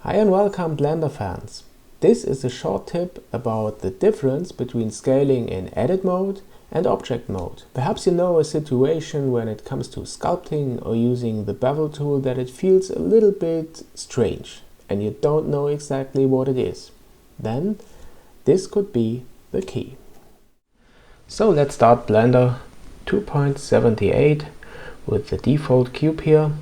Hi and welcome Blender fans. This is a short tip about the difference between scaling in edit mode and object mode. Perhaps you know a situation when it comes to sculpting or using the bevel tool that it feels a little bit strange and you don't know exactly what it is. Then this could be the key. So let's start Blender 2.78 with the default cube here,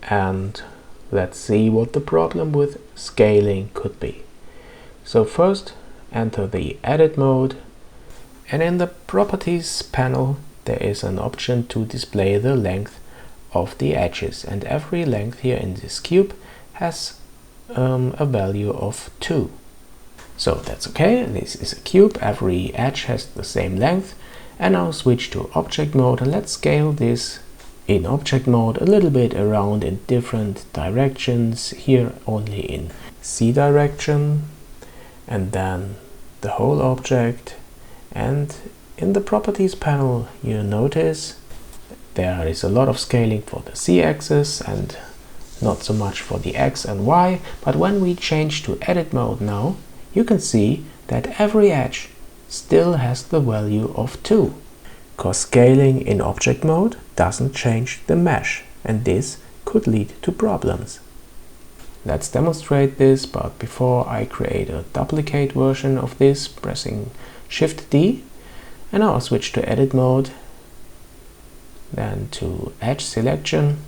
and let's see what the problem with scaling could be. So first enter the edit mode, and in the properties panel there is an option to display the length of the edges, and every length here in this cube has a value of 2. So that's okay, this is a cube, every edge has the same length. And now switch to object mode and let's scale this in object mode a little bit around in different directions, here only in Z direction, and then the whole object. And in the properties panel you notice there is a lot of scaling for the Z axis and not so much for the X and Y, but when we change to edit mode now, you can see that every edge still has the value of 2. Because scaling in object mode doesn't change the mesh, and this could lead to problems. Let's demonstrate this, but before I create a duplicate version of this, pressing Shift D, and now I'll switch to edit mode, then to edge selection.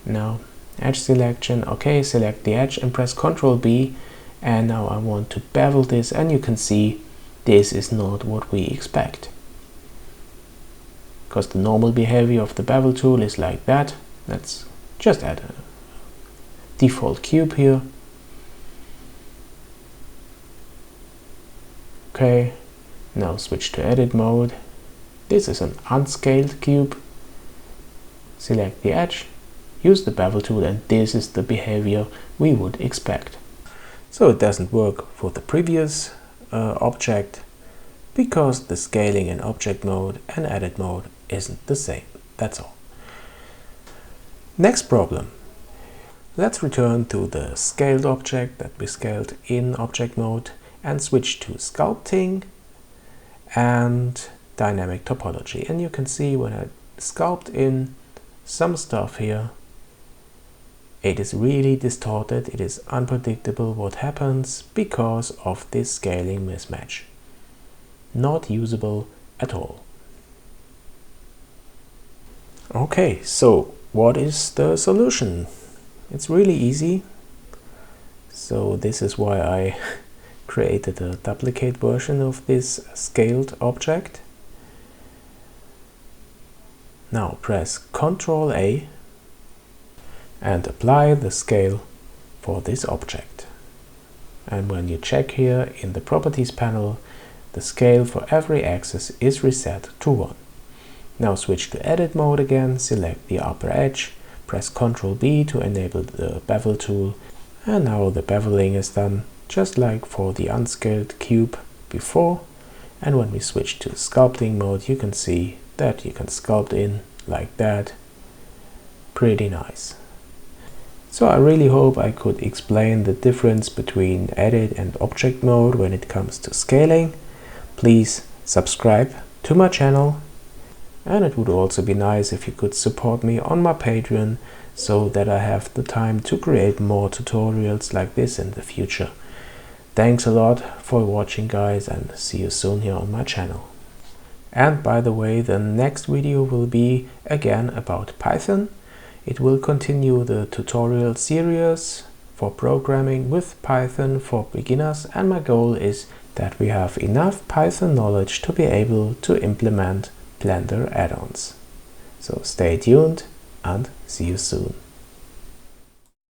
Now edge selection, okay, select the edge and press Ctrl B, and now I want to bevel this, and you can see this is not what we expect. Because the normal behavior of the bevel tool is like that. Let's just add a default cube here. Okay, now switch to edit mode. This is an unscaled cube. Select the edge, use the bevel tool, and this is the behavior we would expect. So it doesn't work for the previous object, because the scaling in object mode and edit mode isn't the same. That's all. Next problem. Let's return to the scaled object that we scaled in object mode and switch to sculpting and dynamic topology. And you can see when I sculpt in some stuff here, it is really distorted. It is unpredictable what happens because of this scaling mismatch. Not usable at all. Okay, so what is the solution? It's really easy. So this is why I created a duplicate version of this scaled object. Now press Ctrl A and apply the scale for this object. And when you check here in the properties panel, the scale for every axis is reset to 1. Now switch to edit mode again, select the upper edge, press Ctrl B to enable the bevel tool, and now the beveling is done just like for the unscaled cube before. And when we switch to sculpting mode, you can see that you can sculpt in like that. Pretty nice. So I really hope I could explain the difference between edit and object mode when it comes to scaling. Please subscribe to my channel, and it would also be nice if you could support me on my Patreon so that I have the time to create more tutorials like this in the future. Thanks a lot for watching, guys, and see you soon here on my channel. And by the way, the next video will be again about Python. It will continue the tutorial series for programming with Python for beginners, and my goal is that we have enough Python knowledge to be able to implement Blender add-ons. So stay tuned and see you soon.